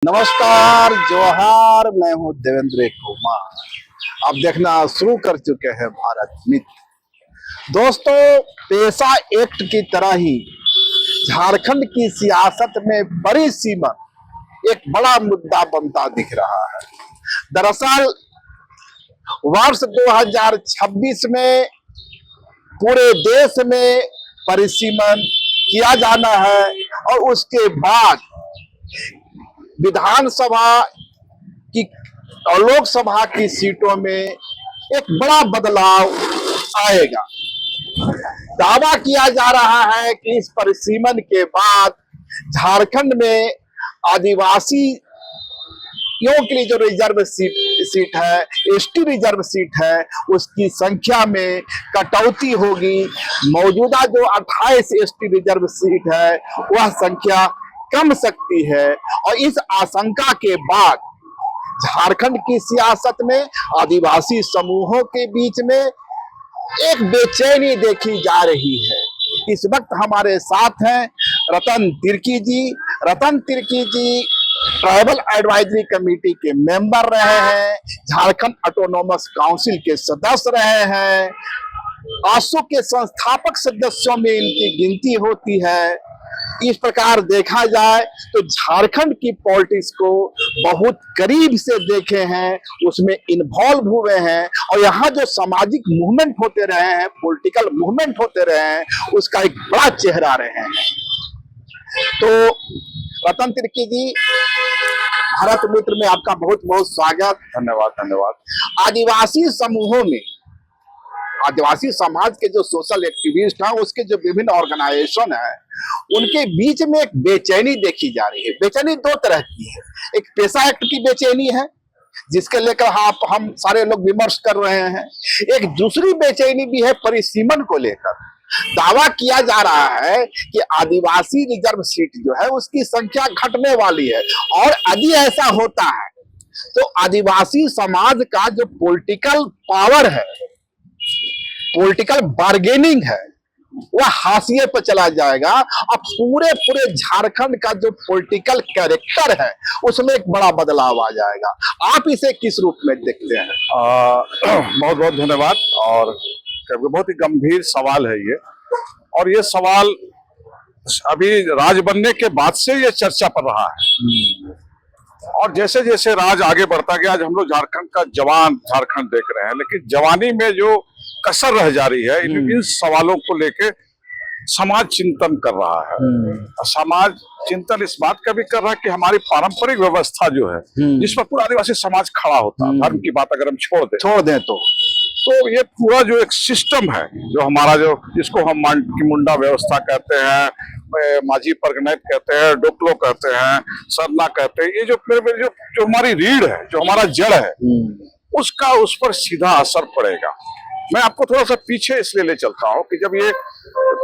नमस्कार, जोहार। मैं हूं देवेंद्र कुमार। अब देखना शुरू कर चुके हैं भारत मित्र। दोस्तों, पेशा एक्ट की तरह ही झारखंड की सियासत में बड़ी सीमा एक बड़ा मुद्दा बनता दिख रहा है। दरअसल वर्ष 2026 में पूरे देश में परिसीमन किया जाना है और उसके बाद विधानसभा की और लोकसभा की सीटों में एक बड़ा बदलाव आएगा। दावा किया जा रहा है कि इस परिसीमन के बाद झारखंड में आदिवासियों के लिए जो रिजर्व सीट है, एसटी रिजर्व सीट है, उसकी संख्या में कटौती होगी। मौजूदा जो 28 एसटी रिजर्व सीट है वह संख्या कम सकती है और इस आशंका के बाद झारखंड की सियासत में आदिवासी समूहों के बीच में एक बेचैनी देखी जा रही है। इस वक्त हमारे साथ हैं रतन तिर्की जी। रतन तिर्की जी ट्राइबल एडवाइजरी कमेटी के मेंबर रहे हैं, झारखंड ऑटोनोमस काउंसिल के सदस्य रहे हैं, आसू के संस्थापक सदस्यों में इनकी गिनती होती है। इस प्रकार देखा जाए तो झारखंड की पॉलिटिक्स को बहुत करीब से देखे हैं, उसमें इन्वॉल्व हुए हैं और यहाँ जो सामाजिक मूवमेंट होते रहे हैं, पॉलिटिकल मूवमेंट होते रहे हैं, उसका एक बड़ा चेहरा रहे हैं। तो रतन तिर्की जी, भारत मित्र में आपका बहुत बहुत स्वागत। धन्यवाद। आदिवासी समूहों में आदिवासी समाज के जो सोशल एक्टिविस्ट हैं, उसके जो विभिन्न ऑर्गेनाइजेशन है, उनके बीच में एक बेचैनी देखी जा रही है। बेचैनी दो तरह की है। एक पेशा एक्ट की बेचैनी है जिसके लेकर हम सारे लोग विमर्श कर रहे हैं। एक दूसरी बेचैनी भी है परिसीमन को लेकर। दावा किया जा रहा है कि आदिवासी रिजर्व सीट जो है उसकी संख्या घटने वाली है और यदि ऐसा होता है तो आदिवासी समाज का जो पॉलिटिकल पावर है, पॉलिटिकल बार्गेनिंग है, वह हाशिए पर चला जाएगा। अब पूरे झारखंड का जो पॉलिटिकल कैरेक्टर है उसमें एक बड़ा बदलाव आ जाएगा। आप इसे किस रूप में देखते हैं? बहुत बहुत धन्यवाद। और बहुत ही गंभीर सवाल है ये, और ये सवाल अभी राज बनने के बाद से ये चर्चा पर रहा है। और जैसे जैसे राज आगे बढ़ता गया, आज हम लोग झारखंड का जवान झारखंड देख रहे हैं, लेकिन जवानी में जो कसर रह जा रही है, इन सवालों को लेके समाज चिंतन कर रहा है। समाज चिंतन इस बात का भी कर रहा है कि हमारी पारंपरिक व्यवस्था जो है, जिस पर पूरा आदिवासी समाज खड़ा होता है, धर्म की बात अगर हम छोड़ दें तो ये पूरा जो एक सिस्टम है, जो हमारा जिसको हम मुंडा व्यवस्था कहते हैं, माझी परगनैत कहते हैं, डोकलो कहते हैं, सरना कहते हैं, ये जो हमारी रीढ़ है, जो हमारा जड़ है, उसका उस पर सीधा असर पड़ेगा। मैं आपको थोड़ा सा पीछे इसलिए ले चलता हूँ कि जब ये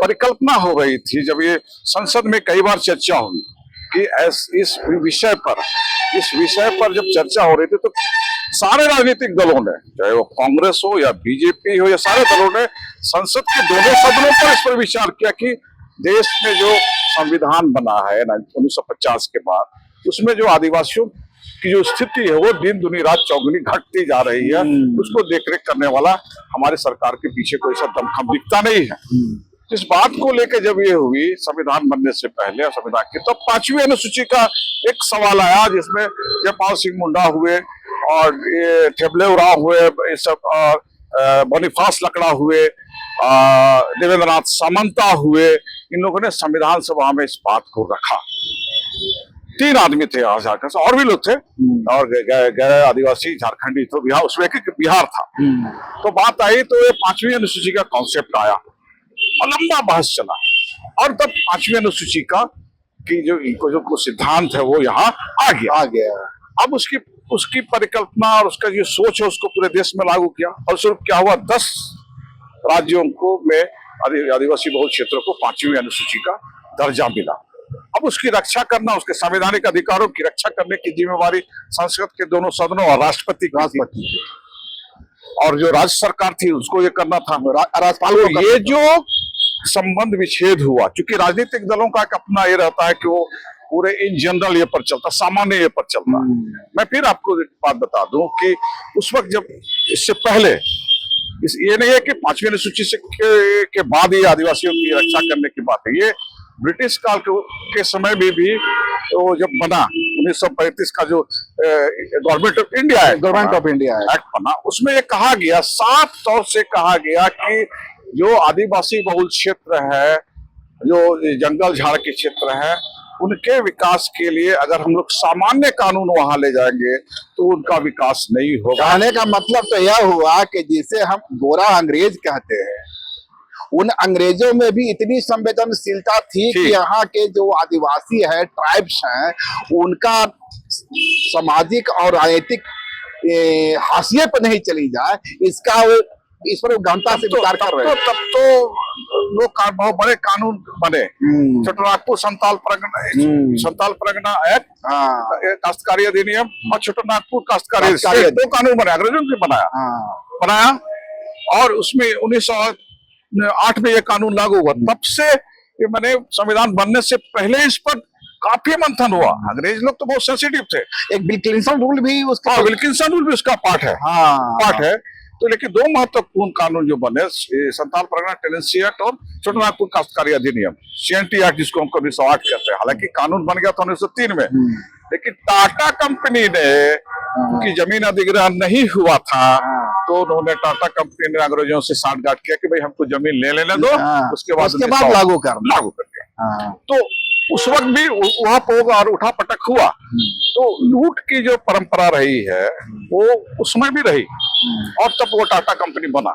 परिकल्पना हो रही थी, जब ये संसद में कई बार चर्चा हुई कि इस विषय पर जब चर्चा हो रही थी, तो सारे राजनीतिक दलों ने, चाहे वो कांग्रेस हो या बीजेपी हो, या सारे दलों ने संसद के दोनों सदनों पर इस पर विचार किया कि देश में जो संविधान बना है 1950 के बाद, उसमें जो आदिवासियों की जो स्थिति है वो दिन दुनी रात चौगुनी घटती जा रही है। उसको देखरेख करने वाला हमारे सरकार के पीछे कोई सा दमखम दिखता नहीं है। इस बात को लेकर जब ये हुई संविधान बनने से पहले, संविधान की, तो 5वीं अनुसूची का एक सवाल आया, जिसमें जयपाल सिंह मुंडा हुए और ये ठेबले उराव हुए, ये सब बोनीफास लकड़ा हुए, देवेंद्र नाथ सामंता हुए, इन लोगों ने संविधान सभा में इस बात को रखा। 3 आदमी थे झारखंड से, और भी लोग थे, और गैर आदिवासी झारखंडी तो बिहार, उसमें एक बिहार था। तो बात आई तो ये 5वीं अनुसूची का कॉन्सेप्ट आया और लंबा बहस चला, और तब 5वीं अनुसूची का की जो सिद्धांत है वो यहाँ आ गया। अब उसकी परिकल्पना और उसका जो सोच है उसको पूरे देश में लागू किया, और स्वरूप क्या हुआ, 10 राज्यों को में आदिवासी बहुल क्षेत्रों को 5वीं अनुसूची का दर्जा मिला। अब उसकी रक्षा करना, उसके संवैधानिक अधिकारों की रक्षा करने की जिम्मेवारी संसद के दोनों सदनों और राष्ट्रपति की, और जो राज्य सरकार थी उसको ये करना था, राज्यपाल को। ये जो संबंध विच्छेद हुआ, क्योंकि राजनीतिक दलों का एक अपना ये रहता है कि वो पूरे इन जनरल ये पर चलता, सामान्य ये पर चलता। मैं फिर आपको एक बात बता दूं कि उस वक्त जब इससे पहले ये नहीं है कि 5वीं अनुसूची से के बाद ही आदिवासियों की रक्षा करने की बात है। ये ब्रिटिश काल के समय में भी तो जब बना 1935 का जो गवर्नमेंट ऑफ इंडिया है, गवर्नमेंट ऑफ इंडिया एक्ट बना, उसमें ये कहा गया, साफ तौर से कहा गया कि जो आदिवासी बहुल क्षेत्र है, जो जंगल झाड़ के क्षेत्र है, उनके विकास के लिए अगर हम लोग सामान्य कानून वहां ले जाएंगे तो उनका विकास नहीं होगा। कहने का मतलब तो यह हुआ कि जिसे हम गोरा अंग्रेज कहते हैं, उन अंग्रेजों में भी इतनी संवेदनशीलता थी कि यहाँ के जो आदिवासी है, ट्राइब्स हैं, उनका सामाजिक और राजनीतिक हाशिए पर नहीं चली जाए, इसका वो इस पर गहनता से विचार कर रहे हैं। तब तो लोग बहुत बड़े कानून बने, छोटानागपुर संताल परगना एक्ट, काश्तकारी अधिनियम और छोटानागपुर काश्तकारी 2 कानून बने, अंग्रेजों ने बनाया और उसमें 1908 में ये कानून लागू हुआ। तब से ये मैंने संविधान बनने से पहले इस पर काफी मंथन हुआ। अंग्रेज लोग तो बहुत सेंसिटिव थे। एक विल्किंसन रूल भी उसका, विल्किंसन रूल भी उसका पार्ट है। तो लेकिन 2 महत्वपूर्ण कानून जो बने, संताल परगना टेनेंसी एक्ट और छोटानागपुर काश्तकारी अधिनियम, CNT एक्ट, जिसको हम 1908 कहते हैं। हालांकि कानून बन गया था 1903 में, लेकिन टाटा कंपनी ने, क्योंकि जमीन अधिग्रहण नहीं हुआ था, तो उन्होंने, टाटा कंपनी ने अंग्रेजों से साठगांठ किया कि भाई हमको जमीन ले लेने दो, उसके बाद लागू कर दिया। तो उस वक्त भी वहां पोग और उठा पटक हुआ। तो लूट की जो परंपरा रही है वो उसमें भी रही, और तब वो टाटा कंपनी बना।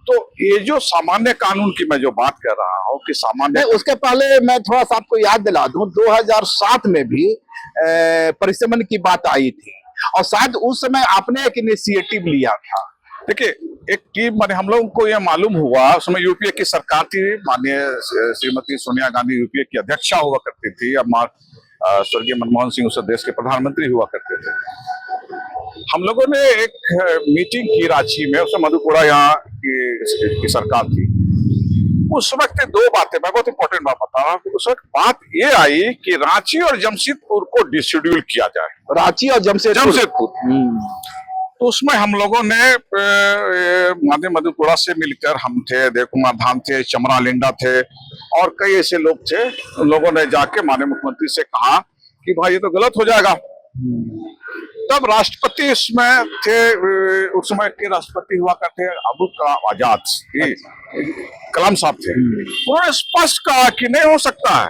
तो ये जो सामान्य कानून की मैं जो बात कर रहा हूँ कि सामान्य, उसके पहले मैं थोड़ा सा आपको याद दिला दूं, 2007 में भी परिसमन की बात आई थी, और शायद उस समय आपने एक इनिशिएटिव लिया था। देखिए, एक टीम बने, हम लोगों को यह मालूम हुआ, उसमें यूपीए की सरकार थी, माननीय श्रीमती सोनिया गांधी यूपीए की अध्यक्षा हुआ करती थी, अब स्वर्गीय मनमोहन सिंह उस देश के प्रधानमंत्री हुआ करते थे। हम लोगों ने एक मीटिंग की रांची में, उसमें मधुपुरा यहाँ की सरकार थी। उस वक्त 2 बातें, मैं बहुत इंपॉर्टेंट बात बता रहा हूँ। उस वक्त बात ये आई कि रांची और जमशेदपुर को डिशेड्यूल किया जाए, रांची और जमशेदपुर। तो उसमें हम लोगों ने माननीय मधुपुरा से मिलकर, हम थे, देव कुमार धाम थे, चमरा लिंडा थे और कई ऐसे लोग थे। उन लोगों ने जाके माननीय मुख्यमंत्री से कहा कि भाई ये तो गलत हो जाएगा। तब राष्ट्रपति इसमें थे, उस समय के राष्ट्रपति हुआ करते अब्दुल कलाम आजाद, कलाम साहब थे। उन्होंने स्पष्ट कहा कि नहीं हो सकता है,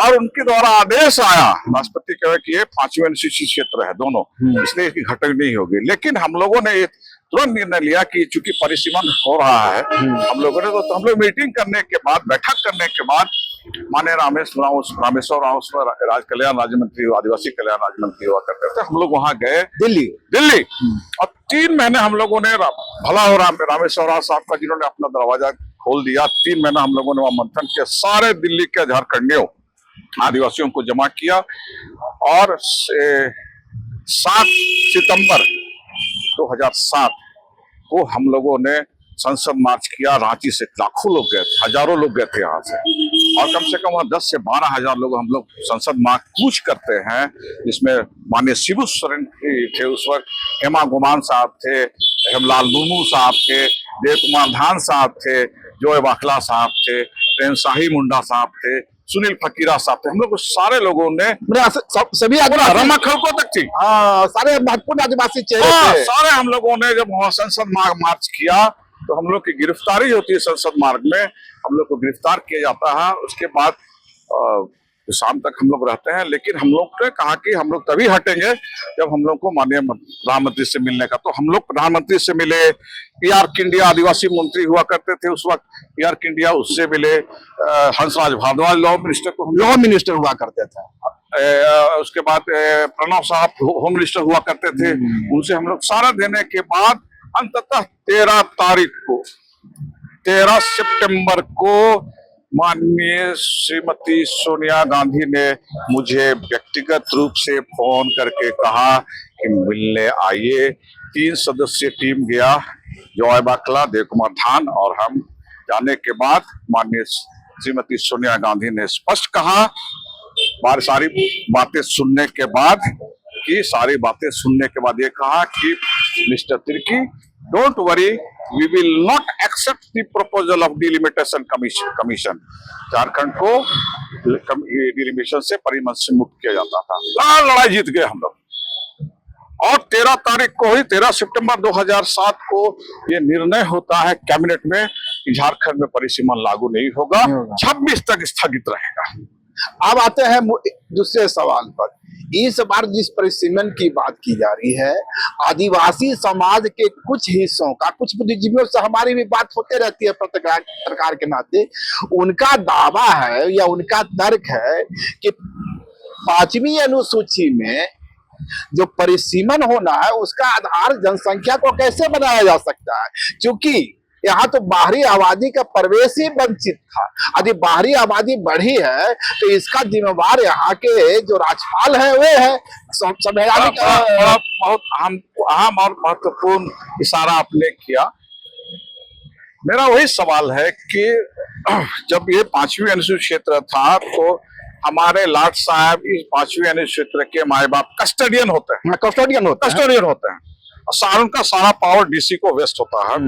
और उनके द्वारा आदेश आया राष्ट्रपति कहे कि ये 5वीं अनुसूची क्षेत्र है दोनों, इसलिए इसकी घटन नहीं होगी। लेकिन हम लोगों ने तुरंत निर्णय लिया कि चूंकि परिसीमन हो रहा है, हम लोगों ने, तो हम लोग मीटिंग करने के बाद, बैठक करने के बाद, माननीय रामेश्वर राव राज कल्याण राज्य मंत्री, आदिवासी कल्याण राज्य मंत्री हुआ करते थे, हम लोग वहां गए दिल्ली, और 3 महीने हम लोगों ने, भला हो रामेश्वर राव साहब का, जिन्होंने अपना दरवाजा खोल दिया, 3 महीना हम लोगों ने वहां मंथन किया, सारे दिल्ली के झारखंडियों आदिवासियों को जमा किया, और 7 सितंबर 2007 को हम लोगों ने संसद मार्च किया। रांची से लाखों लोग गए थे, हजारों लोग गए थे यहाँ से, और कम से कम वहाँ 10 से 12 हजार लोग हम लोग संसद मार्च कूच करते हैं, जिसमें माननीय शिबू सोरेन थे उस वक्त, हेमा गुमान साहब थे, हेमलाल मुर्मू साहब थे, देव कुमार धान साहब थे, जोय वाखला साहब थे, प्रेम शाही मुंडा साहब थे, सुनील फकीरा साहब थे। हम लोग सभी लोगों ने, सभी रमा खलको तक थी, सारे महत्वपूर्ण आदिवासी चेहरे थे। सारे हम लोगों ने जब वहाँ संसद मार्च किया, तो हम लोग की गिरफ्तारी होती है संसद मार्ग में, हम लोग को गिरफ्तार किया जाता है। उसके बाद शाम तक हम लोग रहते हैं, लेकिन हम लोग ने कहा कि हम लोग तभी हटेंगे जब हम लोग को माननीय प्रधानमंत्री से मिलने का। तो हम लोग प्रधानमंत्री से मिले, PR किंडिया आदिवासी मंत्री हुआ करते थे उस वक्त, PR किंडिया, उससे मिले, हंसराज भारद्वाज लॉ मिनिस्टर हुआ करते थे। उसके बाद प्रणव साहब होम मिनिस्टर हुआ करते थे, उनसे हम लोग सारा देने के बाद अंततः 13 सितंबर को माननीय श्रीमती सोनिया गांधी ने मुझे व्यक्तिगत रूप से फोन करके कहा कि मिलने आइए। 3 सदस्यीय टीम गया, जॉय बाकला, देव कुमार धान और हम। जाने के बाद माननीय श्रीमती सोनिया गांधी ने स्पष्ट कहा सारी बातें सुनने के बाद ये कहा कि mister Tirkey, don't worry, we will not accept the proposal of delimitation commission. Jharkhand को डिलिमिटेशन से परिमल से मुक्त किया जाता था। लड़ाई जीत गए हम लोग। और 13 तारीख को ही 13 सितंबर 2007 को ये निर्णय होता है कैबिनेट में कि झारखंड में परिसीमन लागू नहीं होगा, 26 तक स्थगित रहेगा। अब आते हैं दूसरे सवाल पर। इस बार जिस परिसीमन की बात की जा रही है, आदिवासी समाज के कुछ हिस्सों का, कुछ बुद्धिजीवियों से हमारी भी बात होते रहती है पत्रकार के नाते, उनका दावा है या उनका तर्क है कि 5वीं अनुसूची में जो परिसीमन होना है उसका आधार जनसंख्या को कैसे बनाया जा सकता है, क्योंकि यहाँ तो बाहरी आबादी का प्रवेश ही वंचित था। यदि बाहरी आबादी बढ़ी है तो इसका जिम्मेवार यहाँ के जो राज्यपाल है वे है। संवैधानिक बहुत अहम और महत्वपूर्ण इशारा आपने किया। मेरा वही सवाल है कि जब ये 5वीं अनुसूचित क्षेत्र था तो हमारे लाट साहब इस 5वीं अनुसूचित क्षेत्र के माए बाप कस्टोडियन होते हैं। और उनका सारा पावर डीसी को वेस्ट होता है।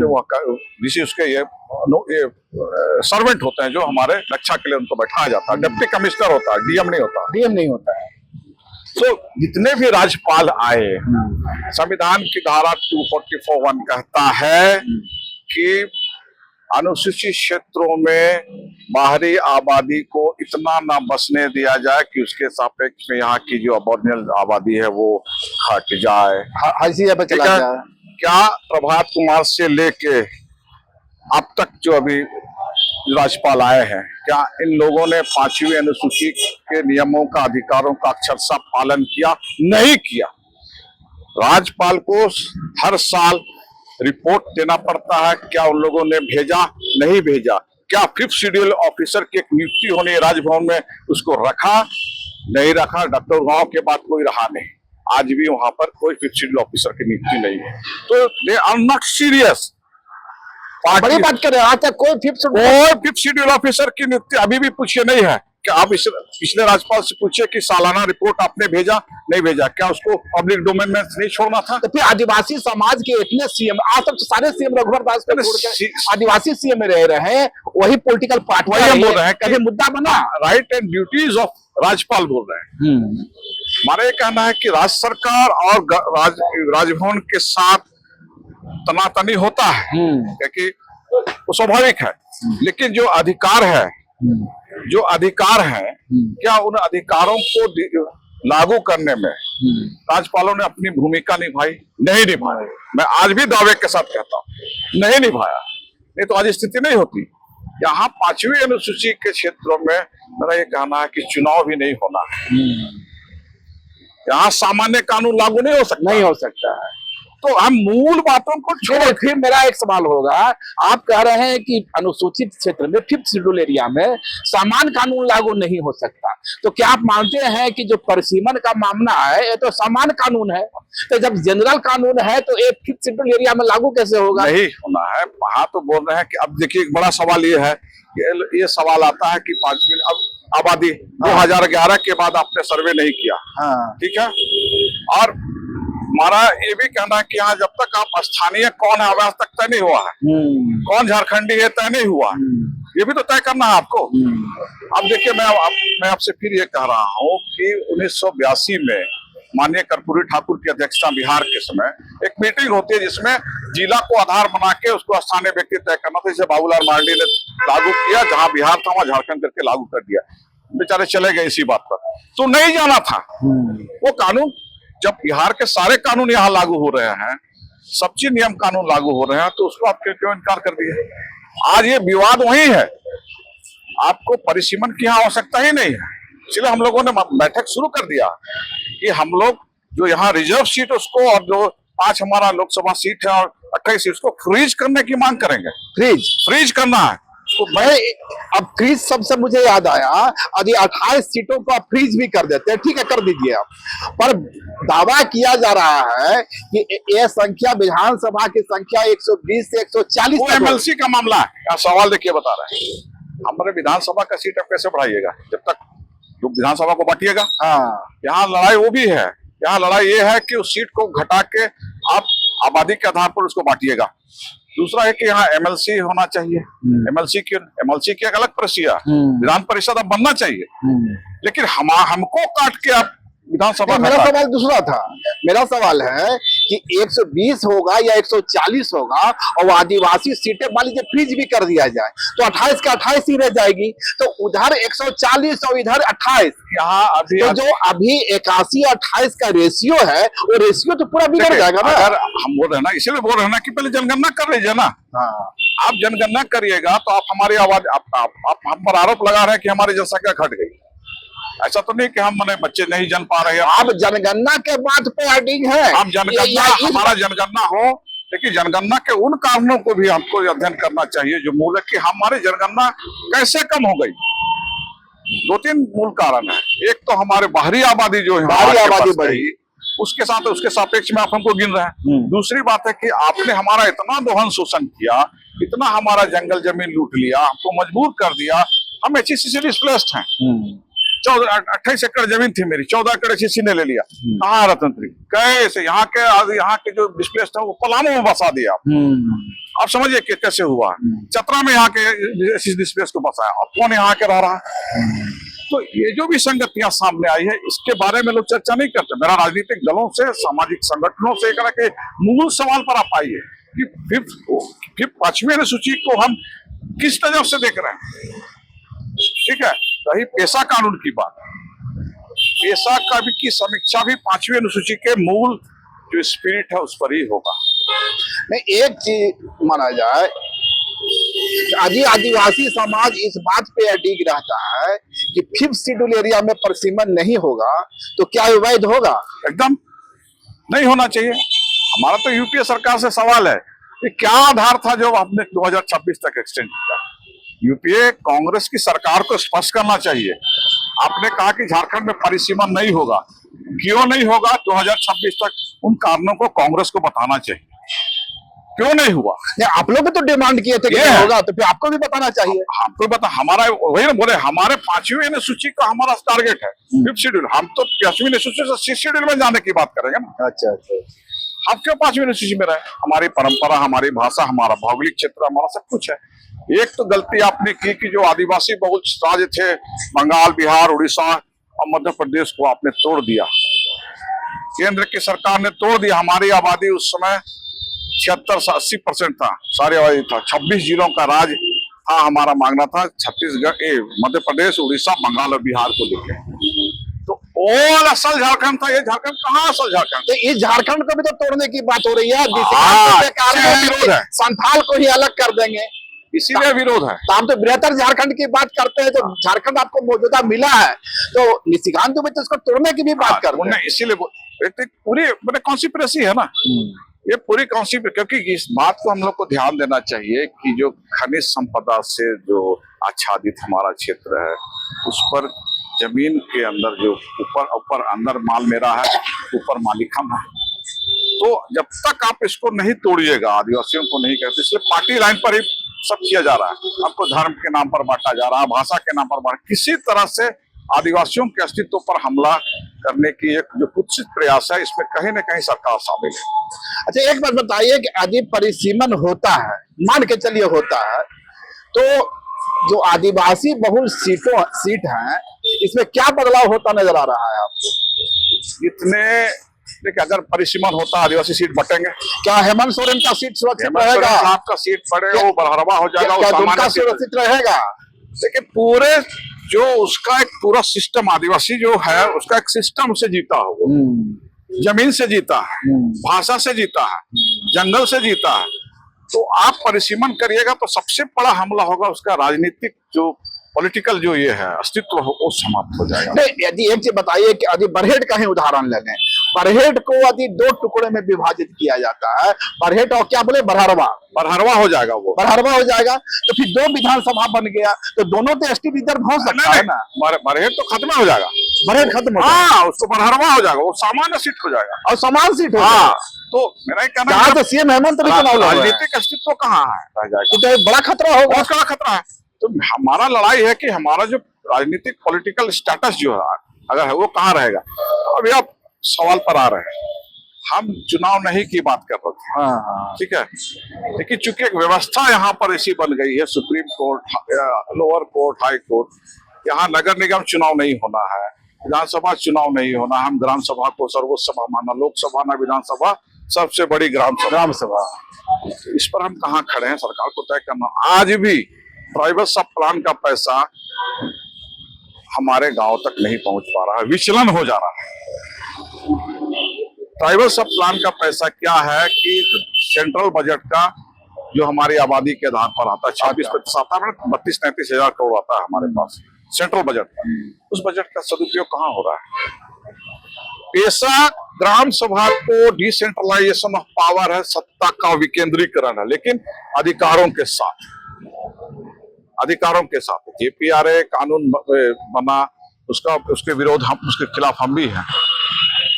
डीसी उसके ये सर्वेंट होते हैं जो हमारे रक्षा के लिए उनको बैठाया जाता है। डिप्टी कमिश्नर होता है, डीएम नहीं होता है। तो जितने भी राज्यपाल आए, संविधान की धारा 244(1) कहता है कि अनुसूचित क्षेत्रों में बाहरी आबादी को इतना ना बसने दिया जाए कि उसके सापेक्ष में यहाँ की जो अबोरिजिनल आबादी है वो हट जाए, क्या प्रभात कुमार से लेके अब तक जो अभी राज्यपाल आए हैं, क्या इन लोगों ने 5वीं अनुसूची के नियमों का, अधिकारों का अक्षरशः पालन किया? नहीं किया। राज्यपाल को हर साल रिपोर्ट देना पड़ता है, क्या उन लोगों ने भेजा, नहीं भेजा। क्या 5th शेड्यूल ऑफिसर की एक नियुक्ति होनी है राजभवन में, उसको रखा, नहीं रखा। डॉक्टर गांव के बाद कोई रहा नहीं, आज भी वहां पर कोई 5th शेड्यूल ऑफिसर की नियुक्ति नहीं है। तो दे आर नॉट सीरियस। बड़ी बात कर रहे हैं, आज तक कोई 5th शेड्यूल ऑफिसर की नियुक्ति अभी भी पूछिए नहीं है। क्या आप पिछले राज्यपाल से पूछिए कि सालाना रिपोर्ट आपने भेजा, नहीं भेजा, क्या उसको पब्लिक डोमेन में नहीं छोड़ना था? तो फिर आदिवासी समाज के इतने सीएम, आज तक तो सारे सीएम रघुवर दास को छोड़ के आदिवासी सीएम में रह रहे हैं, वही पॉलिटिकल पार्टी वही बोल रहे हैं, कभी मुद्दा बना। राइट एंड ड्यूटीज ऑफ राज्यपाल बोल रहे हैं। हमारा ये कहना है कि राज्य सरकार और राजभवन के साथ तनातनी होता है, क्योंकि वो स्वाभाविक है। लेकिन जो अधिकार है, क्या उन अधिकारों को लागू करने में राज्यपालों ने अपनी भूमिका निभाई? नहीं निभाई। मैं आज भी दावे के साथ कहता हूं, नहीं निभाया। नहीं तो आज स्थिति नहीं होती। यहाँ 5वीं अनुसूची के क्षेत्रों में मेरा ये कहना है कि चुनाव भी नहीं होना है। यहाँ सामान्य कानून लागू नहीं हो सकता है। तो हम मूल बातों को छोड़, फिर मेरा एक सवाल होगा, आप कह रहे हैं कि अनुसूचित क्षेत्र में 5th शेड्यूल एरिया में सामान्य कानून लागू नहीं हो सकता, तो क्या आप मानते हैं कि जो परिसीमन का मामला है ये तो सामान्य कानून है, तो जब जनरल कानून है तो एक 5th शेड्यूल एरिया में लागू कैसे होगा? नहीं होना है। वहां तो बोल रहे हैं कि अब देखिए एक बड़ा सवाल ये है, ये सवाल आता है कि 5वीं आबादी 2011 के बाद आपने सर्वे नहीं किया, ठीक है। और हमारा ये भी कहना है कि यहाँ जब तक आप स्थानीय कौन है आज तक तय नहीं हुआ है, कौन झारखंडी है तय नहीं हुआ, ये भी तो तय करना है आपको। अब देखिए मैं आपसे फिर ये कह रहा हूँ कि 1982 में माननीय कर्पूरी ठाकुर की अध्यक्षता बिहार के समय एक मीटिंग होती है जिसमें जिला को आधार बना के उसको स्थानीय व्यक्ति तय करना था, जिसे बाबूलाल मार्डी ने लागू किया। जहां बिहार था वहां झारखंड करके लागू कर दिया। बेचारे चले गए इसी बात पर, तो नहीं जाना था वो कानून। जब बिहार के सारे कानून यहाँ लागू हो रहे हैं, सब्सिडी नियम कानून लागू हो रहे हैं, तो उसको आप क्यों इनकार कर दिए? आज ये विवाद वही है, आपको परिसीमन की यहाँ आवश्यकता ही नहीं है। इसलिए हम लोगों ने बैठक शुरू कर दिया कि हम लोग जो यहाँ रिजर्व सीट उसको, और जो 5 हमारा लोकसभा सीट है और 28 सीट को फ्रीज करने की मांग करेंगे। फ्रीज करना है तो मैं अब फ्रीज सबसे मुझे याद आया, यदि 28 सीटों को आप फ्रीज भी कर देते हैं, ठीक है कर दीजिए आप, पर दावा किया जा रहा है कि यह संख्या विधानसभा की संख्या 120 से 140 एमएलसी का मामला है। सवाल देखिए बता रहे हैं, हमारे विधानसभा का सीट आप कैसे बढ़ाइएगा जब तक तो विधानसभा को बांटिएगा। हाँ यहाँ लड़ाई वो भी है, यहाँ लड़ाई ये है कि उस सीट को घटा के आप आबादी के आधार पर उसको बांटिएगा। दूसरा है कि यहाँ एमएलसी होना चाहिए। एमएलसी की एक अलग प्रक्रिया, विधान परिषद अब बनना चाहिए, लेकिन हमको काट के आप विधानसभा। मेरा सवाल दूसरा था। मेरा सवाल है कि 120 होगा या 140 होगा और आदिवासी सीटें मान लीजिए फ्रीज भी कर दिया जाए तो 28 का 28 ही रह जाएगी, तो उधर 140 और इधर 28। यहाँ अभी तो जो अभी 81-28 का रेशियो है वो रेशियो तो पूरा बिगड़ जाएगा ना। अगर हम बोल रहे हैं ना, इसीलिए बोल रहे हैं ना कि पहले जनगणना कर लीजिए ना। हाँ। आप जनगणना करिएगा तो आप हमारी आवाज आप हम पर आरोप लगा रहे हैं कि हमारी जनसंख्या घट गई। ऐसा तो नहीं कि हम मैंने बच्चे नहीं जन पा रहे हैं। आप जनगणना के बाद पे एडिंग है, हम जनगणना हमारा जनगणना हो, लेकिन जनगणना के उन कारणों को भी हमको अध्ययन करना चाहिए जो मूल है कि हमारी जनगणना कैसे कम हो गई। 2-3 मूल कारण है। एक तो हमारे बाहरी आबादी जो है, बाहरी आबादी बढ़ी, उसके साथ उसके सापेक्ष में आप हमको गिन रहे हैं। दूसरी बात है कि आपने हमारा इतना दोहन शोषण किया, इतना हमारा जंगल जमीन लूट लिया, हमको मजबूर कर दिया। हम HEC से डिस्प्लेस्ड हैं। 28 एकड़ जमीन थी मेरी, 14 एकड़ HEC ने ले लिया। कहाँ रत्नत्री कैसे यहाँ के जो डिस्प्लेस्ड है वो पलामू में बसा दिया। आप समझिए कि कैसे हुआ। चतरा में यहाँ के डिस्प्लेस को बसाया, अब कौन यहाँ के रह रहा है। तो ये जो भी संगतियां सामने आई है इसके बारे में लोग चर्चा नहीं करते। मेरा राजनीतिक दलों से, सामाजिक संगठनों से एक के मूल सवाल पर आप आइए कि फिर 5वीं अनुसूची को हम किस तरह से देख रहे हैं। ठीक है, रही पेशा कानून की बात, पेशा का भी की समीक्षा भी 5वीं अनुसूची के मूल जो स्पिरिट है उस पर ही होगा। नहीं, एक चीज माना जाए, आदिवासी समाज इस बात पे अडिग रहता है कि 5th शेड्यूल एरिया में परिसीमन नहीं होगा तो क्या वैध होगा? एकदम नहीं होना चाहिए। हमारा तो यूपीए सरकार से सवाल है कि क्या आधार था जो आपने 2026 तक एक्सटेंड किया। यूपीए कांग्रेस की सरकार को स्पष्ट करना चाहिए। आपने कहा कि झारखंड में परिसीमन नहीं होगा, क्यों नहीं होगा 2026 तक, उन कारणों को कांग्रेस को बताना चाहिए। क्यों नहीं हुआ? नहीं, आप लोग भी तो डिमांड किए थे कि नहीं होगा, तो फिर आपको भी बताना चाहिए। हमको बता, हमारा वही ना बोले, हमारे 5वीं अनुसूची का हमारा टारगेट है 5th शेड्यूल। हम तो 5वीं अनुसूची से 6th शेड्यूल में जाने की बात करेंगे ना। अच्छा अच्छा, हम क्यों 5वीं अनुसूची में रहे? हमारी परंपरा, हमारी भाषा, हमारा भौगोलिक क्षेत्र, हमारा सब कुछ है। एक तो गलती आपने की कि जो आदिवासी बहुल राज्य थे, बंगाल, बिहार, उड़ीसा और मध्य प्रदेश को आपने तोड़ दिया। केंद्र की सरकार ने तोड़ दिया। हमारी आबादी उस समय 76 से 80% था, सारी आबादी था। 26 जिलों का राज था, हमारा मांगना था छत्तीसगढ़, मध्य प्रदेश, उड़ीसा, बंगाल और बिहार को लेकर। तो ऑल असल झारखंड था, ये झारखंड कहाँ असल झारखंड? तो इस झारखंड को भी तो तोड़ने की बात हो रही है। विरोध है, संथाल को ही अलग कर देंगे, इसीलिए विरोध है। तो हम तो बृहत्तर झारखंड की बात करते हैं। तो झारखंड आपको मौजूदा मिला है तो निशिकांत दुबे तो इसको तोड़ने की भी बात करते हैं। इसीलिए पूरी मैंने कॉन्स्पिरेसी है ना, ये पूरी कॉन्स्पिरेसी। क्योंकि इस बात को हम लोग को ध्यान देना चाहिए कि जो खनिज संपदा से जो आच्छादित हमारा क्षेत्र है, उस पर जमीन के अंदर जो ऊपर अंदर माल मेरा है, ऊपर मालिक हम है। तो जब तक आप इसको नहीं तोड़िएगा, आदिवासियों को नहीं कहते, इसलिए पार्टी लाइन पर ही सब किया जा रहा है। आपको धर्म के नाम पर बांटा जा रहा है, भाषा के नाम पर बांटा, किसी तरह से आदिवासियों के अस्तित्व पर हमला करने की एक जो कुत्सित प्रयास है, इसमें कहीं न कहीं सरकार शामिल है। अच्छा, एक बात बताइए कि यदि परिसीमन होता है, मान के चलिए होता है, तो जो आदिवासी बहुल सीट हैं, इसमें क्या बदलाव होता नजर आ रहा है आपको? देखिए, अगर परिसीमन होता, आदिवासी सीट बटेंगे। क्या हेमंत सोरेन का सीट सुरक्षित रहेगा? आपका सीट बढ़ेगा, वो बरहरवा हो जाएगा, क्या उनका सुरक्षित रहेगा? देखिए, पूरे जो उसका एक पूरा सिस्टम, आदिवासी जो है उसका एक सिस्टम से जीता हो, जमीन से जीता है, भाषा से जीता है, जंगल से जीता है। तो आप परिसीमन करिएगा तो सबसे बड़ा हमला होगा उसका राजनीतिक जो पॉलिटिकल जो ये है अस्तित्व हो, वो समाप्त हो जाएगा। नहीं, यदि एक चीज बताइए कि यदि बरहेट का ही उदाहरण ले लें, बरहेट को यदि 2 टुकड़े में विभाजित किया जाता है, बरहेट और क्या बोले, बरहरवा हो जाएगा, वो बरहरवा हो जाएगा, तो फिर 2 विधानसभा बन गया, तो दोनों तो एसटी रिजर्व हो सकता है ना। बरहेट तो खत्म हो जाएगा, बरहेट खत्म हो जाएगा, उसको बरहरवा हो जाएगा, वो सामान्य सीट हो जाएगा और समान सीट हो जाएगा। तो मेरा कहना है, तो सीएम हेमंत भी चुनाव लड़ रहे हैं, राजनीतिक अस्तित्व कहाँ है, तो बड़ा खतरा होगा, बहुत बड़ा खतरा है। तो हमारा लड़ाई है कि हमारा जो राजनीतिक पॉलिटिकल स्टेटस जो है अगर है वो कहाँ रहेगा। अभी आप सवाल पर आ रहे हैं, हम चुनाव नहीं की बात कर रहे थे, हाँ। ठीक है, लेकिन चूंकि एक व्यवस्था यहाँ पर ऐसी बन गई है, supreme court, lower court, high court, यहाँ नगर निगम चुनाव नहीं होना है, विधानसभा चुनाव नहीं होना, हम ग्राम सभा को सर्वोच्च सभा माना, लोकसभा ना विधानसभा सबसे बड़ी ग्राम सभा। इस पर हम कहाँ खड़े हैं, सरकार को तय करना। आज भी प्राइवेट सब प्लान का पैसा हमारे गांव तक नहीं पहुंच पा रहा है, विचलन हो जा रहा है। ट्राइबल सब प्लान का पैसा क्या है कि सेंट्रल बजट का जो हमारी आबादी के आधार पर आता है 26% आता है, 32-33 हजार करोड़ आता है हमारे पास सेंट्रल बजट का। उस बजट का सदुपयोग कहाँ हो रहा है? पैसा ग्राम सभा को डिसेंट्रलाइजेशन ऑफ पावर है, सत्ता का विकेंद्रीकरण है, लेकिन अधिकारों के साथ जेपीआरए कानून बना, उसके विरोध हम, उसके खिलाफ हम भी हैं।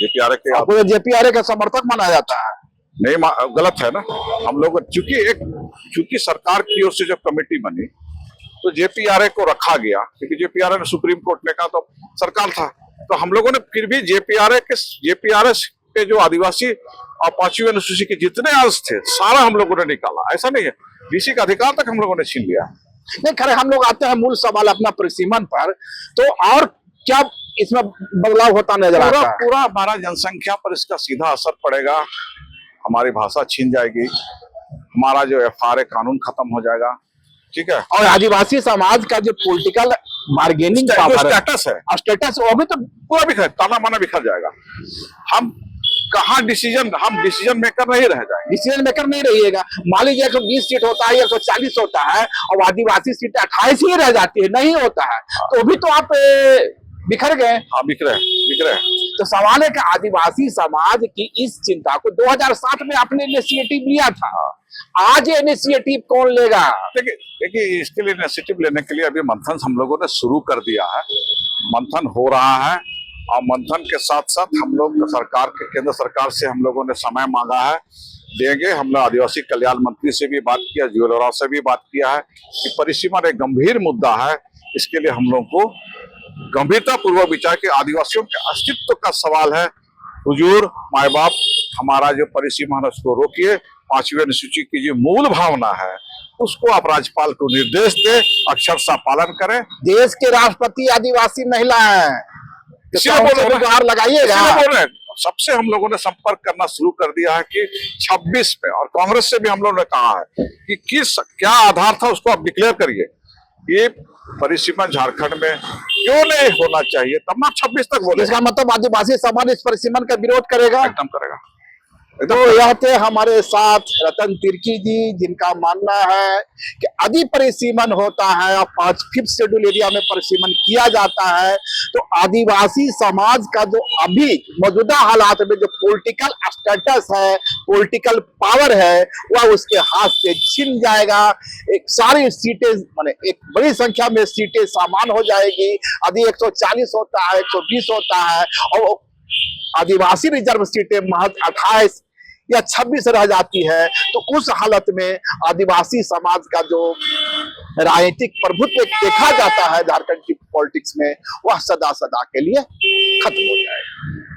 जेपीआरए के जेपीआरए का समर्थक माना जाता है, नहीं, गलत है ना। हम लोग चूंकि सरकार की ओर से जब कमेटी बनी तो जेपीआरए को रखा गया, क्योंकि जेपीआरए ने सुप्रीम कोर्ट ने कहा तो सरकार था, तो हम लोगों ने फिर भी जेपीआरए के जो आदिवासी और 5वीं अनुसूची के जितने अंश थे सारा हम लोगों ने निकाला। ऐसा नहीं है, डीसी का अधिकार तक हम लोगों ने छीन लिया। नहीं, खैर हम लोग आते हैं मूल सवाल अपना परिसीमन पर, तो और क्या इसमें बदलाव होता नजर आता है? पूरा हमारा जनसंख्या पर इसका सीधा असर पड़ेगा, हमारी भाषा छीन जाएगी, हमारा जो एफआरए कानून खत्म हो जाएगा, ठीक है, और आदिवासी समाज का जो पॉलिटिकल बार्गेनिंग स्टेटस वो भी तो पूरा बिखर, ताना माना बिखर जाएगा। हम डिसीजन मेकर नहीं रह जाएंगे, डिसीजन मेकर नहीं रहिएगा। मान लीजिए 120 सीट होता है, 140 होता है और आदिवासी सीट 28 ही रह जाती है, नहीं होता है, तो भी तो आप बिखर गए। हाँ, बिखरे। तो सवाल है कि आदिवासी समाज की इस चिंता को 2007 में आपने इनिशिएटिव लिया था, आज इनिशिएटिव कौन लेगा? देखिए इसके लिए इनिशिएटिव लेने के लिए अभी मंथन हम लोगों ने शुरू कर दिया है, मंथन हो रहा है, और मंथन के साथ साथ हम लोग केंद्र सरकार से हम लोगों ने समय मांगा है, देंगे। हम लोग आदिवासी कल्याण मंत्री से भी बात किया, ज्वेलरा से भी बात किया है कि परिसीमन एक गंभीर मुद्दा है, इसके लिए हम लोग को गंभीरता पूर्वक विचार के आदिवासियों के अस्तित्व का सवाल है। हुजूर माए बाप, हमारा जो परिसीमन है उसको रोकिए, 5वीं अनुसूची की जो मूल भावना है उसको आप राज्यपाल को निर्देश दे, अक्षरशः पालन करें। देश के राष्ट्रपति आदिवासी महिला है, लगाइएगा। सबसे हम लोगों ने संपर्क करना शुरू कर दिया है कि 26 पे, और कांग्रेस से भी हम लोगों ने कहा है कि क्या आधार था उसको आप डिक्लेयर करिए। ये परिसीमन झारखंड में क्यों नहीं होना चाहिए, तब ना 26 तक बोले। इसका मतलब आदिवासी समाज इस परिसीमन का विरोध करेगा? एकदम करेगा। तो यह थे हमारे साथ रतन तिर्की जी, जिनका मानना है कि यदि परिसीमन होता है और 5th शेड्यूल एरिया में परिसीमन किया जाता है तो आदिवासी समाज का जो अभी मौजूदा हालात में जो पॉलिटिकल स्टेटस है, पॉलिटिकल पावर है, वह उसके हाथ से छिन जाएगा। एक सारी सीटें, माने एक बड़ी संख्या में सीटें सामान हो जाएगी। यदि 140 होता है, 120 होता है और आदिवासी रिजर्व सीटें महज 28 या 26 रह जाती है, तो उस हालत में आदिवासी समाज का जो राजनीतिक प्रभुत्व देखा जाता है झारखंड की पॉलिटिक्स में, वह सदा सदा के लिए खत्म हो जाएगा।